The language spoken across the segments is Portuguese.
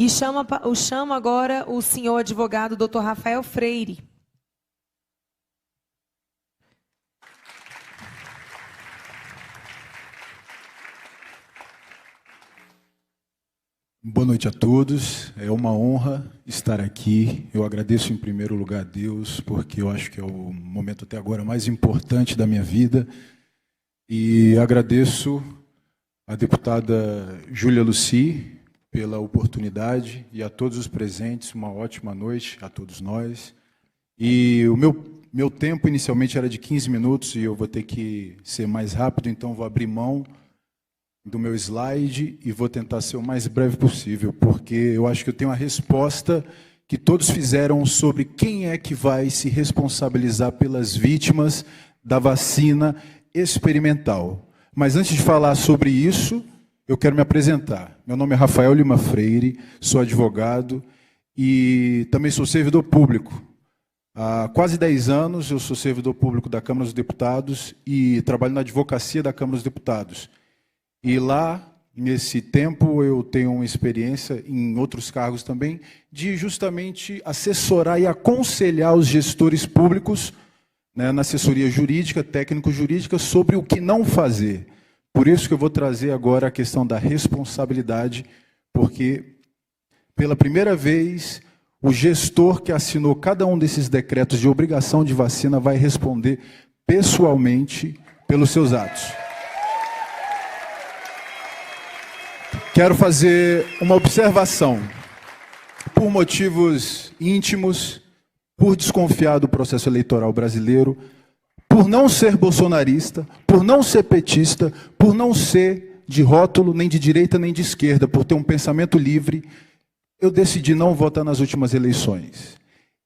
E chama agora o senhor advogado Dr. Rafael Freire. Boa noite a todos, é uma honra estar aqui. Eu agradeço em primeiro lugar a Deus, porque eu acho que é o momento até agora mais importante da minha vida. E agradeço a deputada Júlia Lucy pela oportunidade e a todos os presentes, uma ótima noite a todos nós. E o meu tempo inicialmente era de 15 minutos e eu vou ter que ser mais rápido, então vou abrir mão do meu slide e vou tentar ser o mais breve possível, porque eu acho que eu tenho a resposta que todos fizeram sobre quem é que vai se responsabilizar pelas vítimas da vacina experimental. Mas antes de falar sobre isso, eu quero me apresentar. Meu nome é Rafael Lima Freire, sou advogado e também sou servidor público. Há quase 10 anos eu sou servidor público da Câmara dos Deputados e trabalho na advocacia da Câmara dos Deputados. E lá, nesse tempo, eu tenho uma experiência, em outros cargos também, de justamente assessorar e aconselhar os gestores públicos, né, na assessoria jurídica, técnico-jurídica, sobre o que não fazer. Por isso que eu vou trazer agora a questão da responsabilidade, porque, pela primeira vez, o gestor que assinou cada um desses decretos de obrigação de vacina vai responder pessoalmente pelos seus atos. Quero fazer uma observação. Por motivos íntimos, por desconfiar do processo eleitoral brasileiro, por não ser bolsonarista, por não ser petista, por não ser de rótulo nem de direita nem de esquerda, por ter um pensamento livre, eu decidi não votar nas últimas eleições.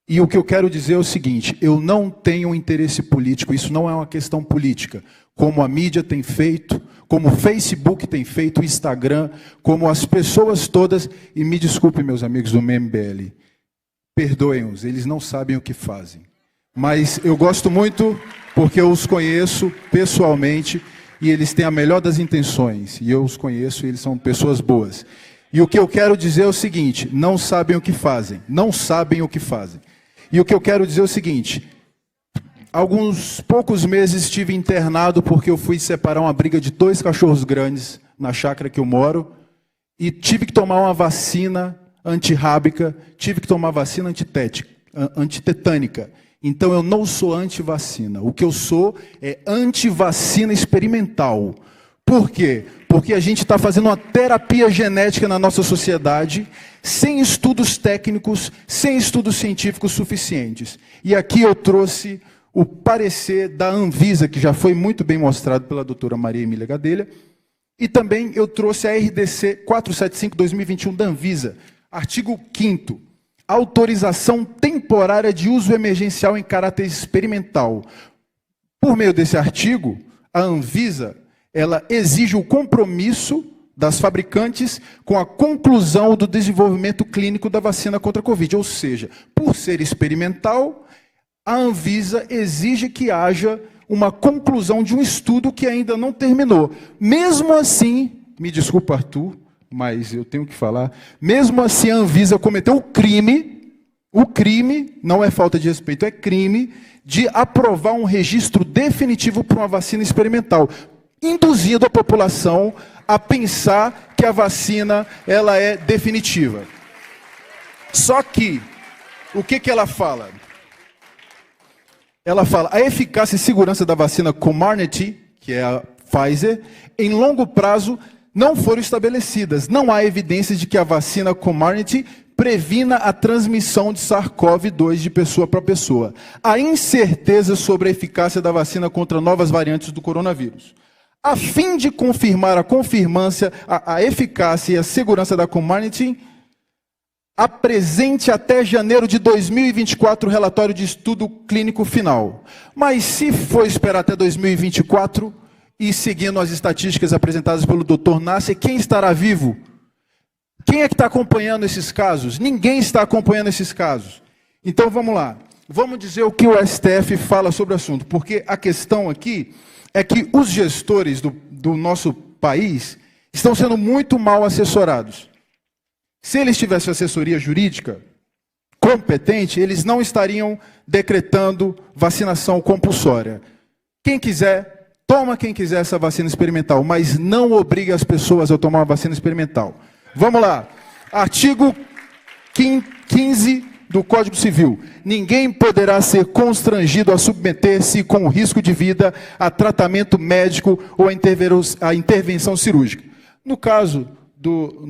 E o que eu quero dizer é o seguinte, eu não tenho interesse político, isso não é uma questão política, como a mídia tem feito, como o Facebook tem feito, o Instagram, como as pessoas todas, e me desculpem meus amigos do MBL, perdoem-os, eles não sabem o que fazem. Mas eu gosto muito porque eu os conheço pessoalmente e eles têm a melhor das intenções, e eu os conheço e eles são pessoas boas. E o que eu quero dizer é o seguinte, não sabem o que fazem, não sabem o que fazem. E o que eu quero dizer é o seguinte, alguns poucos meses estive internado porque eu fui separar uma briga de 2 cachorros grandes na chácara que eu moro e tive que tomar uma vacina antirrábica, tive que tomar vacina antitetânica. Então eu não sou antivacina, o que eu sou é antivacina experimental. Por quê? Porque a gente está fazendo uma terapia genética na nossa sociedade, sem estudos técnicos, sem estudos científicos suficientes. E aqui eu trouxe o parecer da Anvisa, que já foi muito bem mostrado pela doutora Maria Emília Gadelha, e também eu trouxe a RDC 475/2021 da Anvisa, artigo 5º, autorização temporária de uso emergencial em caráter experimental. Por meio desse artigo, a Anvisa ela exige o compromisso das fabricantes com a conclusão do desenvolvimento clínico da vacina contra a Covid. Ou seja, por ser experimental, a Anvisa exige que haja uma conclusão de um estudo que ainda não terminou. Mesmo assim, me desculpa, Arthur, mas eu tenho que falar, mesmo assim a Anvisa cometeu o crime, não é falta de respeito, é crime, de aprovar um registro definitivo para uma vacina experimental, induzindo a população a pensar que a vacina ela é definitiva. Só que, o que ela fala? Ela fala, a eficácia e segurança da vacina Comirnaty, que é a Pfizer, em longo prazo não foram estabelecidas. Não há evidências de que a vacina Comirnaty previna a transmissão de SARS-CoV-2 de pessoa para pessoa. Há incerteza sobre a eficácia da vacina contra novas variantes do coronavírus. A fim de confirmar a eficácia e a segurança da Comirnaty, apresente até janeiro de 2024 o relatório de estudo clínico final. Mas se for esperar até 2024 e seguindo as estatísticas apresentadas pelo Dr. Nasser, quem estará vivo? Quem é que está acompanhando esses casos? Ninguém está acompanhando esses casos. Então vamos lá. Vamos dizer o que o STF fala sobre o assunto, porque a questão aqui é que os gestores do nosso país estão sendo muito mal assessorados. Se eles tivessem assessoria jurídica competente, eles não estariam decretando vacinação compulsória. Quem quiser, toma quem quiser essa vacina experimental, mas não obrigue as pessoas a tomar uma vacina experimental. Vamos lá. Artigo 15 do Código Civil. Ninguém poderá ser constrangido a submeter-se com risco de vida a tratamento médico ou a intervenção cirúrgica. No caso do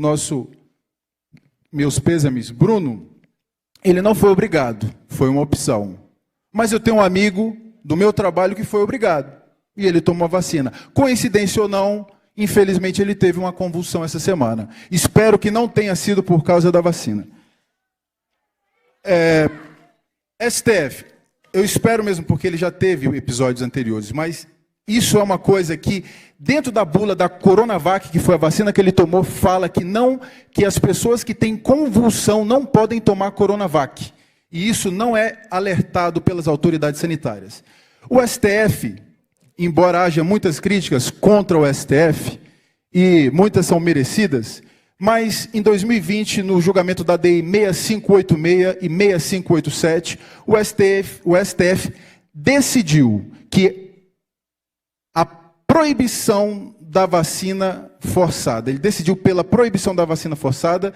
meus pêsames, Bruno, ele não foi obrigado, foi uma opção. Mas eu tenho um amigo do meu trabalho que foi obrigado, e ele tomou a vacina. Coincidência ou não, infelizmente ele teve uma convulsão essa semana. Espero que não tenha sido por causa da vacina. STF, eu espero mesmo, porque ele já teve episódios anteriores, mas isso é uma coisa que, dentro da bula da Coronavac, que foi a vacina que ele tomou, fala que as pessoas que têm convulsão não podem tomar Coronavac. E isso não é alertado pelas autoridades sanitárias. O STF, embora haja muitas críticas contra o STF, e muitas são merecidas, mas em 2020, no julgamento da DI 6586 e 6587, o STF decidiu que a proibição da vacina forçada, ele decidiu pela proibição da vacina forçada,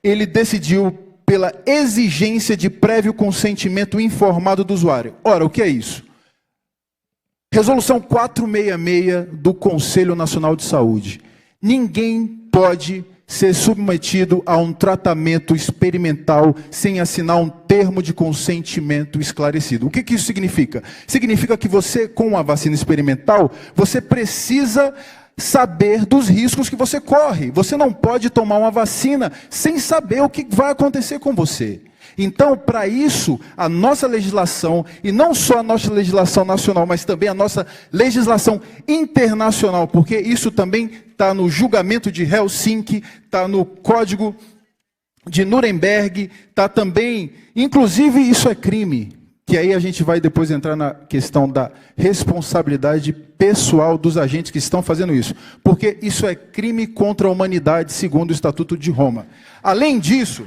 ele decidiu pela exigência de prévio consentimento informado do usuário. Ora, o que é isso? Resolução 466 do Conselho Nacional de Saúde. Ninguém pode ser submetido a um tratamento experimental sem assinar um termo de consentimento esclarecido. O que isso significa? Significa que você, com a vacina experimental, você precisa saber dos riscos que você corre. Você não pode tomar uma vacina sem saber o que vai acontecer com você. Então, para isso, a nossa legislação, e não só a nossa legislação nacional, mas também a nossa legislação internacional, porque isso também está no julgamento de Helsinki, está no Código de Nuremberg, está também, inclusive isso é crime, que aí a gente vai depois entrar na questão da responsabilidade pessoal dos agentes que estão fazendo isso, porque isso é crime contra a humanidade, segundo o Estatuto de Roma. Além disso...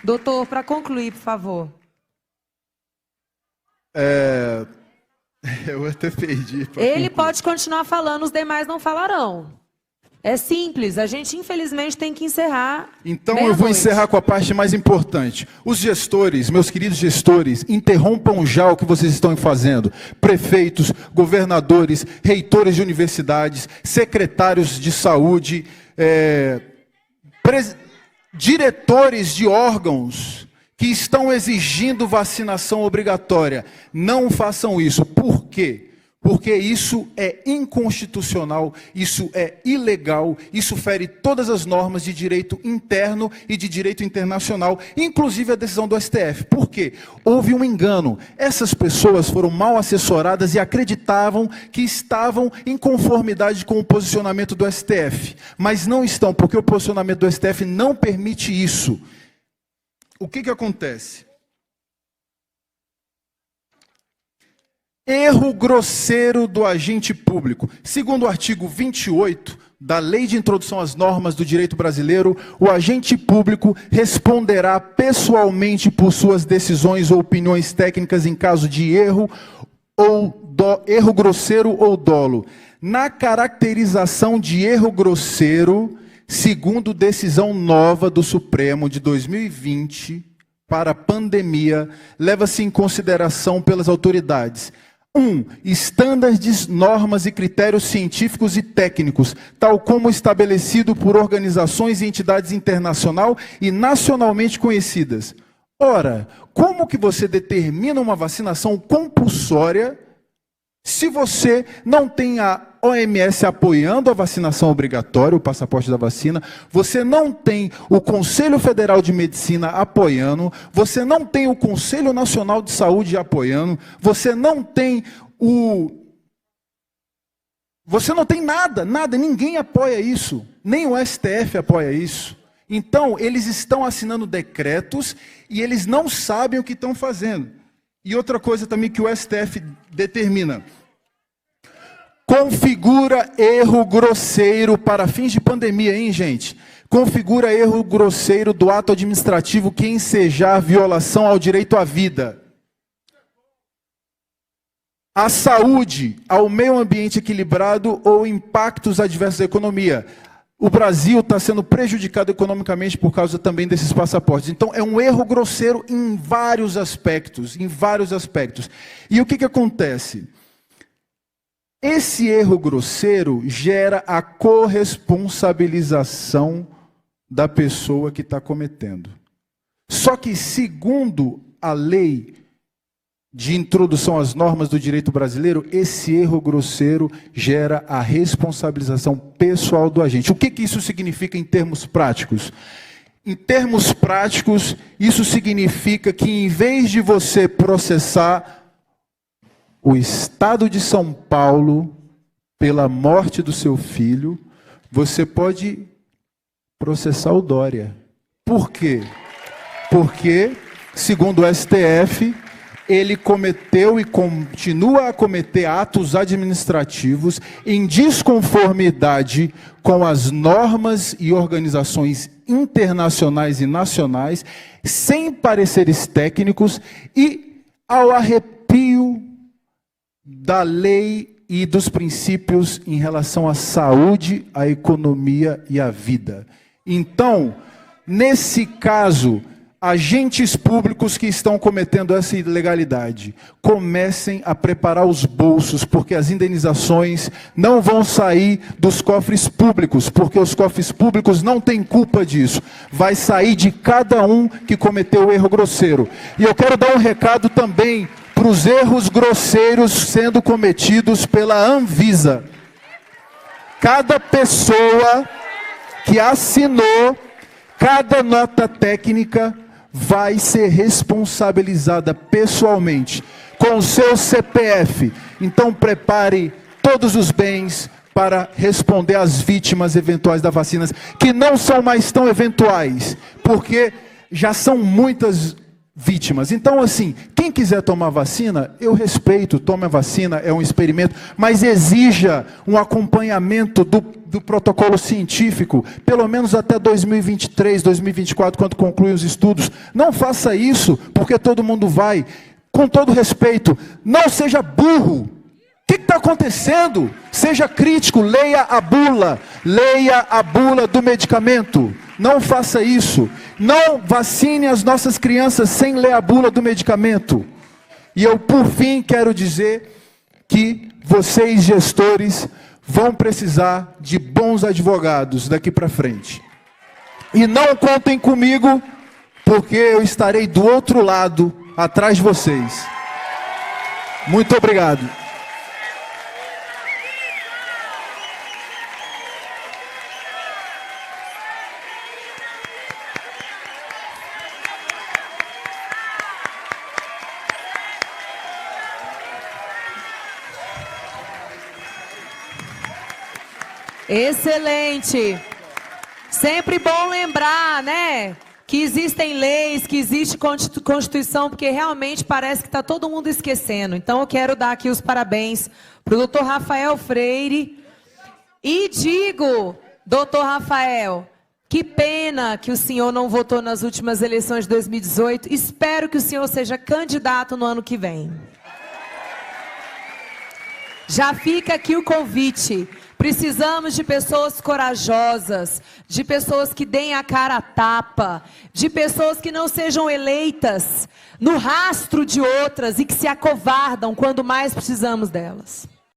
Doutor, para concluir, por favor. Eu até perdi. Ele pode continuar falando, os demais não falarão. É simples, a gente infelizmente tem que encerrar. Então eu vou encerrar com a parte mais importante. Os gestores, meus queridos gestores, interrompam já o que vocês estão fazendo. Prefeitos, governadores, reitores de universidades, secretários de saúde, diretores de órgãos que estão exigindo vacinação obrigatória. Não façam isso. Por quê? Porque isso é inconstitucional, isso é ilegal, isso fere todas as normas de direito interno e de direito internacional, inclusive a decisão do STF. Por quê? Houve um engano. Essas pessoas foram mal assessoradas e acreditavam que estavam em conformidade com o posicionamento do STF. Mas não estão, porque o posicionamento do STF não permite isso. O que acontece? Erro grosseiro do agente público. Segundo o artigo 28 da Lei de Introdução às Normas do Direito Brasileiro, o agente público responderá pessoalmente por suas decisões ou opiniões técnicas em caso de erro erro grosseiro ou dolo. Na caracterização de erro grosseiro, segundo decisão nova do Supremo de 2020, para a pandemia, leva-se em consideração pelas autoridades: 1. Estándares, normas e critérios científicos e técnicos, tal como estabelecido por organizações e entidades internacional e nacionalmente conhecidas. Ora, como que você determina uma vacinação compulsória se você não tem a OMS apoiando a vacinação obrigatória, o passaporte da vacina, você não tem o Conselho Federal de Medicina apoiando, você não tem o Conselho Nacional de Saúde apoiando, você não tem nada, ninguém apoia isso, nem o STF apoia isso. Então, eles estão assinando decretos e eles não sabem o que estão fazendo. E outra coisa também que o STF determina: configura erro grosseiro para fins de pandemia, hein, gente? Configura erro grosseiro do ato administrativo que ensejar violação ao direito à vida, à saúde, ao meio ambiente equilibrado ou impactos adversos à economia. O Brasil está sendo prejudicado economicamente por causa também desses passaportes. Então, é um erro grosseiro em vários aspectos, E o que acontece? Esse erro grosseiro gera a corresponsabilização da pessoa que está cometendo. Só que, segundo a lei de introdução às normas do direito brasileiro, esse erro grosseiro gera a responsabilização pessoal do agente. O que isso significa em termos práticos? Em termos práticos, isso significa que em vez de você processar o Estado de São Paulo pela morte do seu filho, você pode processar o Dória. Por quê? Porque, segundo o STF, ele cometeu e continua a cometer atos administrativos em desconformidade com as normas e organizações internacionais e nacionais, sem pareceres técnicos e ao arrepio da lei e dos princípios em relação à saúde, à economia e à vida. Então, nesse caso, agentes públicos que estão cometendo essa ilegalidade, comecem a preparar os bolsos, porque as indenizações não vão sair dos cofres públicos, porque os cofres públicos não têm culpa disso. Vai sair de cada um que cometeu o erro grosseiro. E eu quero dar um recado também para os erros grosseiros sendo cometidos pela Anvisa. Cada pessoa que assinou cada nota técnica vai ser responsabilizada pessoalmente com o seu CPF. Então prepare todos os bens para responder às vítimas eventuais da vacina, que não são mais tão eventuais, porque já são muitas vítimas. Então, assim, quem quiser tomar vacina, eu respeito, tome a vacina, é um experimento, mas exija um acompanhamento do protocolo científico, pelo menos até 2023, 2024, quando concluem os estudos. Não faça isso, porque todo mundo vai. Com todo respeito, não seja burro. O que está acontecendo? Seja crítico, leia a bula do medicamento. Não faça isso. Não vacine as nossas crianças sem ler a bula do medicamento. E eu, por fim, quero dizer que vocês, gestores, vão precisar de bons advogados daqui para frente. E não contem comigo, porque eu estarei do outro lado, atrás de vocês. Muito obrigado. Excelente. Sempre bom lembrar, né, que existem leis, que existe Constituição, porque realmente parece que está todo mundo esquecendo. Então eu quero dar aqui os parabéns para o Dr. Rafael Freire. E digo, Dr. Rafael, que pena que o senhor não votou nas últimas eleições de 2018. Espero que o senhor seja candidato no ano que vem. Já fica aqui o convite. Precisamos de pessoas corajosas, de pessoas que deem a cara a tapa, de pessoas que não sejam eleitas no rastro de outras e que se acovardam quando mais precisamos delas.